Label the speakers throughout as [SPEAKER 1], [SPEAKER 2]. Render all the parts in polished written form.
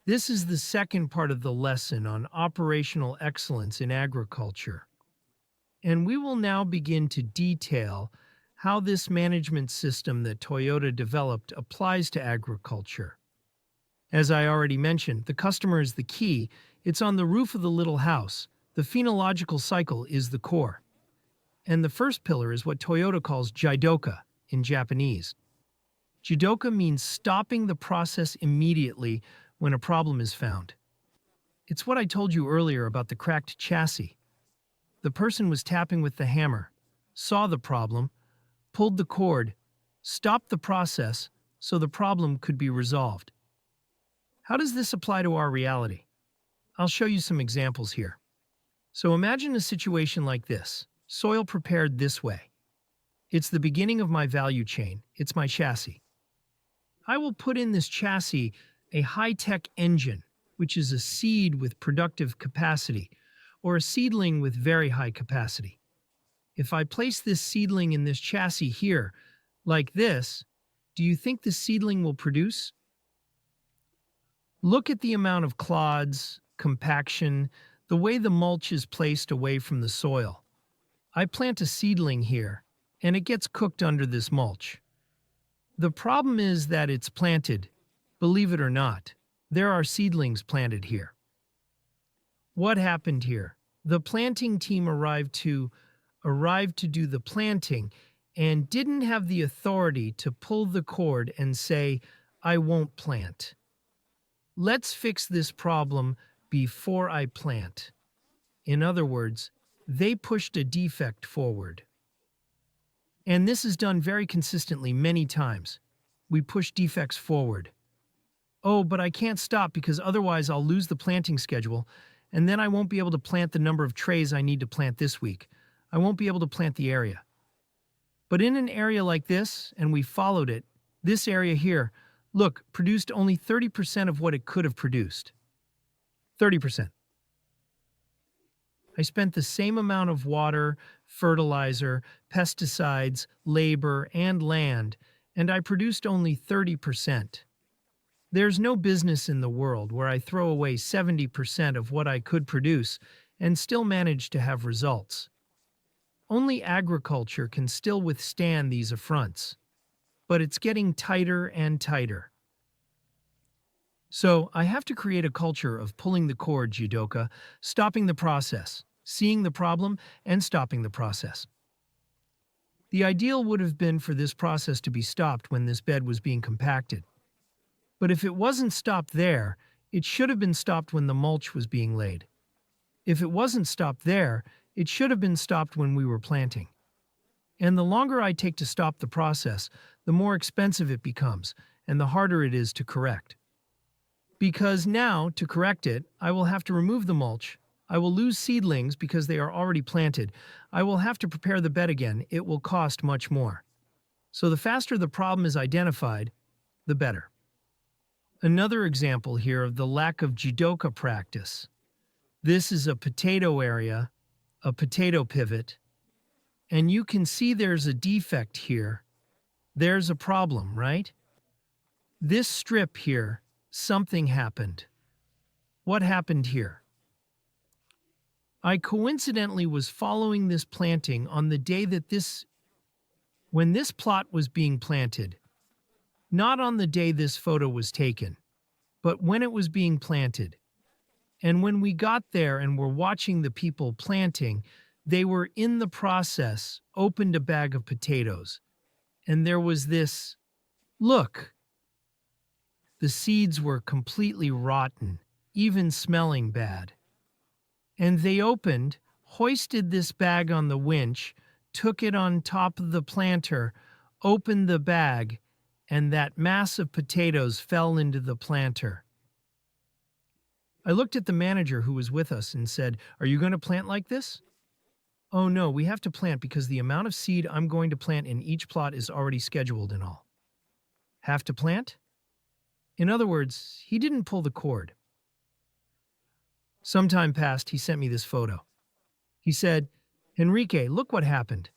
[SPEAKER 1] This is the second part of the lesson on operational excellence in agriculture. And we will now begin to detail how this management system that Toyota developed applies to agriculture. As I already mentioned, the customer is the key. It's on the roof of the little house. The phenological cycle is the core. And the first pillar is what Toyota calls jidoka in Japanese. Jidoka means stopping the process immediately when a problem is found. It's what I told you earlier about the cracked chassis. The person was tapping with the hammer, saw the problem, pulled the cord, stopped the process so the problem could be resolved. How does this apply to our reality? I'll show you some examples here. So imagine a situation like this, soil prepared this way. It's the beginning of my value chain, it's my chassis. I will put in this chassis a high-tech engine, which is a seed with productive capacity, or a seedling with very high capacity. If I place this seedling in this chassis here, like this, do you think the seedling will produce? Look at the amount of clods, compaction, the way the mulch is placed away from the soil. I plant a seedling here, and it gets cooked under this mulch. The problem is that it's planted. Believe it or not, there are seedlings planted here. What happened here? The planting team arrived to do the planting and didn't have the authority to pull the cord and say, I won't plant. Let's fix this problem before I plant. In other words, they pushed a defect forward. And this is done very consistently many times. We push defects forward. Oh, but I can't stop because otherwise I'll lose the planting schedule, and then I won't be able to plant the number of trays I need to plant this week. I won't be able to plant the area. But in an area like this, and we followed it, this area here, look, produced only 30% of what it could have produced. 30%. I spent the same amount of water, fertilizer, pesticides, labor, and land, and I produced only 30%. There's no business in the world where I throw away 70% of what I could produce and still manage to have results. Only agriculture can still withstand these affronts, but it's getting tighter and tighter. So I have to create a culture of pulling the cord, jidoka, stopping the process, seeing the problem, and stopping the process. The ideal would have been for this process to be stopped when this bed was being compacted. But if it wasn't stopped there, it should have been stopped when the mulch was being laid. If it wasn't stopped there, it should have been stopped when we were planting. And the longer I take to stop the process, the more expensive it becomes, and the harder it is to correct. Because now, to correct it, I will have to remove the mulch. I will lose seedlings because they are already planted. I will have to prepare the bed again. It will cost much more. So the faster the problem is identified, the better. Another example here of the lack of jidoka practice. This is a potato area, a potato pivot, and you can see there's a defect here. There's a problem, right? This strip here, something happened. What happened here? I coincidentally was following this planting on the day that when this plot was being planted. Not on the day this photo was taken, but when it was being planted. And when we got there and were watching the people planting, they were in the process, opened a bag of potatoes. And there was this, look. The seeds were completely rotten, even smelling bad. And they opened, hoisted this bag on the winch, took it on top of the planter, opened the bag, and that mass of potatoes fell into the planter. I looked at the manager who was with us and said, "Are you going to plant like this?" "Oh no, we have to plant because the amount of seed I'm going to plant in each plot is already scheduled and all." Have to plant? In other words, he didn't pull the cord. Some time passed, he sent me this photo. He said, "Enrique, look what happened.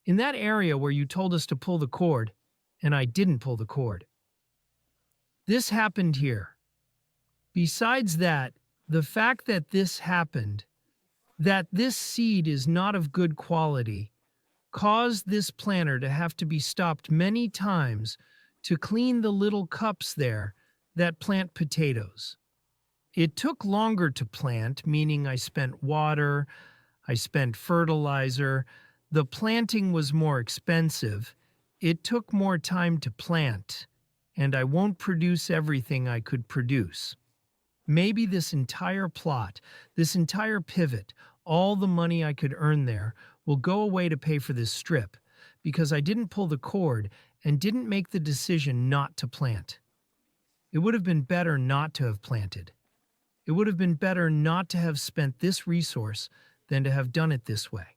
[SPEAKER 1] In that area where you told us to pull the cord, and I didn't pull the cord. This happened here. Besides that, the fact that this happened, that this seed is not of good quality, caused this planter to have to be stopped many times to clean the little cups there that plant potatoes. It took longer to plant, meaning I spent water, I spent fertilizer. The planting was more expensive. It took more time to plant, and I won't produce everything I could produce. Maybe this entire plot, this entire pivot, all the money I could earn there will go away to pay for this strip because I didn't pull the cord and didn't make the decision not to plant. It would have been better not to have planted. It would have been better not to have spent this resource than to have done it this way.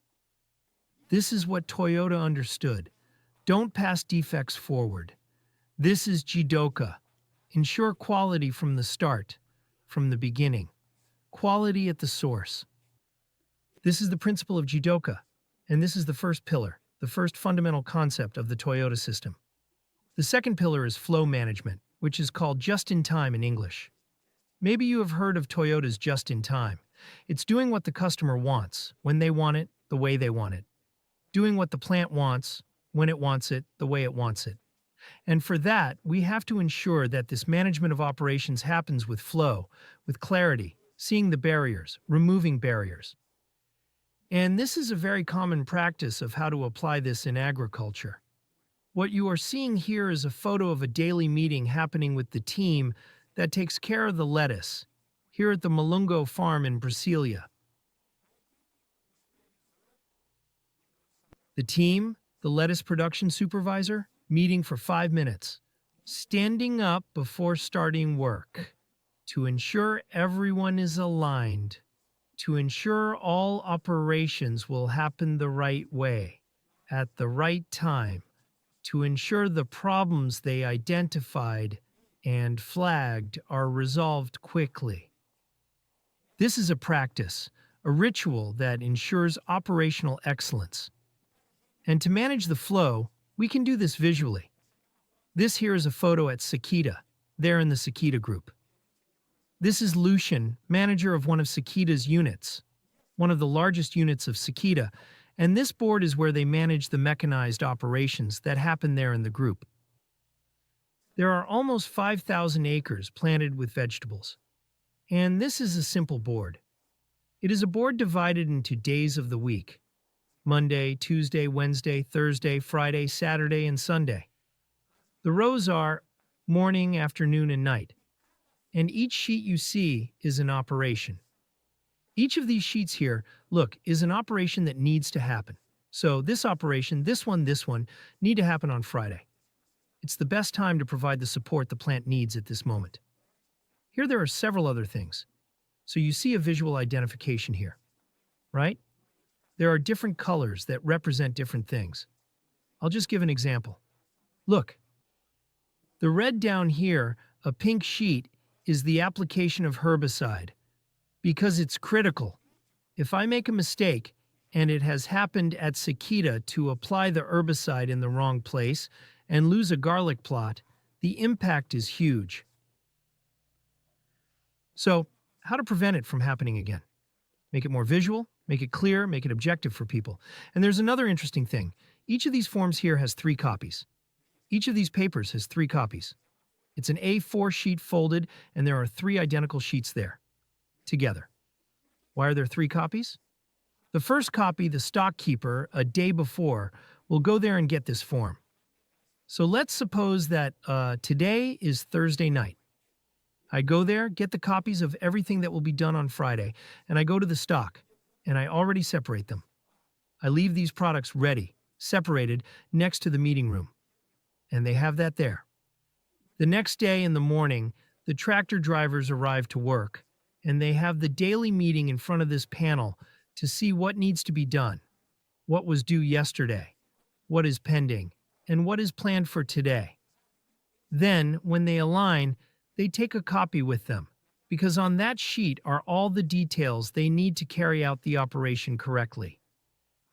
[SPEAKER 1] This is what Toyota understood. Don't pass defects forward. This is Jidoka. Ensure quality from the start, from the beginning. Quality at the source. This is the principle of Jidoka, and this is the first pillar, the first fundamental concept of the Toyota system. The second pillar is flow management, which is called just-in-time in English. Maybe you have heard of Toyota's just-in-time. It's doing what the customer wants, when they want it, the way they want it. Doing what the plant wants, when it wants it, the way it wants it. And for that, we have to ensure that this management of operations happens with flow, with clarity, seeing the barriers, removing barriers. And this is a very common practice of how to apply this in agriculture. What you are seeing here is a photo of a daily meeting happening with the team that takes care of the lettuce, here at the Malungo farm in Brasilia. The team, the lettuce production supervisor, meeting for 5 minutes, standing up before starting work, to ensure everyone is aligned, to ensure all operations will happen the right way, at the right time, to ensure the problems they identified and flagged are resolved quickly. This is a practice, a ritual that ensures operational excellence. And to manage the flow, we can do this visually. This here is a photo at Sakita, there in the Sakita group. This is Lucian, manager of one of Sakita's units, one of the largest units of Sakita, and this board is where they manage the mechanized operations that happen there in the group. There are almost 5,000 acres planted with vegetables. And this is a simple board. It is a board divided into days of the week: Monday, Tuesday, Wednesday, Thursday, Friday, Saturday, and Sunday. The rows are morning, afternoon, and night. And each sheet you see is an operation. Each of these sheets here, look, is an operation that needs to happen. So this operation, this one, need to happen on Friday. It's the best time to provide the support the plant needs at this moment. Here there are several other things. So you see a visual identification here, right? There are different colors that represent different things. I'll just give an example. Look, the red down here, a pink sheet, is the application of herbicide, because it's critical. If I make a mistake, and it has happened at Sakita to apply the herbicide in the wrong place and lose a garlic plot, the impact is huge. So, how to prevent it from happening again? Make it more visual, make it clear, make it objective for people. And there's another interesting thing. Each of these forms here has 3 copies. Each of these papers has 3 copies. It's an A4 sheet folded, and there are 3 identical sheets there, together. Why are there 3 copies? The first copy, the stock keeper, a day before, will go there and get this form. So let's suppose that today is Thursday night. I go there, get the copies of everything that will be done on Friday, and I go to the stock, and I already separate them. I leave these products ready, separated, next to the meeting room. And they have that there. The next day in the morning, the tractor drivers arrive to work, and they have the daily meeting in front of this panel to see what needs to be done, what was due yesterday, what is pending, and what is planned for today. Then, when they align, they take a copy with them, because on that sheet are all the details they need to carry out the operation correctly.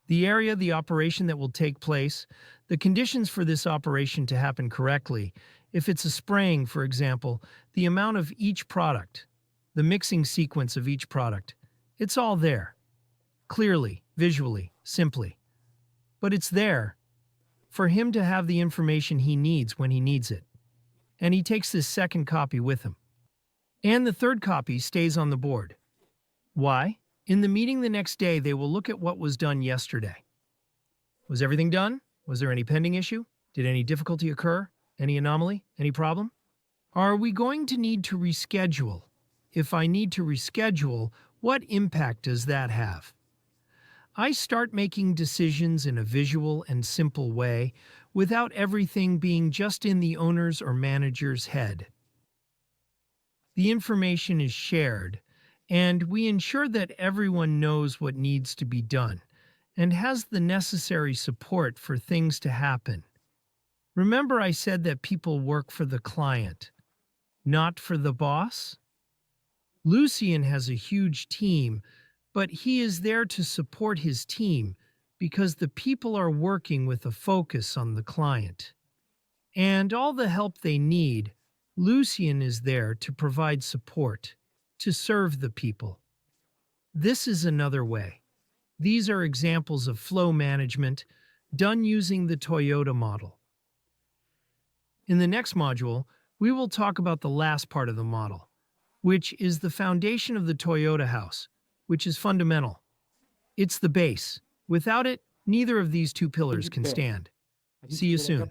[SPEAKER 1] The area, the operation that will take place, the conditions for this operation to happen correctly. If it's a spraying, for example, the amount of each product, the mixing sequence of each product. It's all there, clearly, visually, simply. But it's there for him to have the information he needs when he needs it. And he takes this second copy with him. And the third copy stays on the board. Why? In the meeting the next day, they will look at what was done yesterday. Was everything done? Was there any pending issue? Did any difficulty occur? Any anomaly? Any problem? Are we going to need to reschedule? If I need to reschedule, what impact does that have? I start making decisions in a visual and simple way without everything being just in the owner's or manager's head. The information is shared, and we ensure that everyone knows what needs to be done and has the necessary support for things to happen. Remember I said that people work for the client, not for the boss? Lucian has a huge team, but he is there to support his team because the people are working with a focus on the client. And all the help they need, Lucian is there to provide support, to serve the people. This is another way. These are examples of flow management done using the Toyota model. In the next module, we will talk about the last part of the model, which is the foundation of the Toyota house, which is fundamental. It's the base. Without it, neither of these two pillars can stand. See you soon.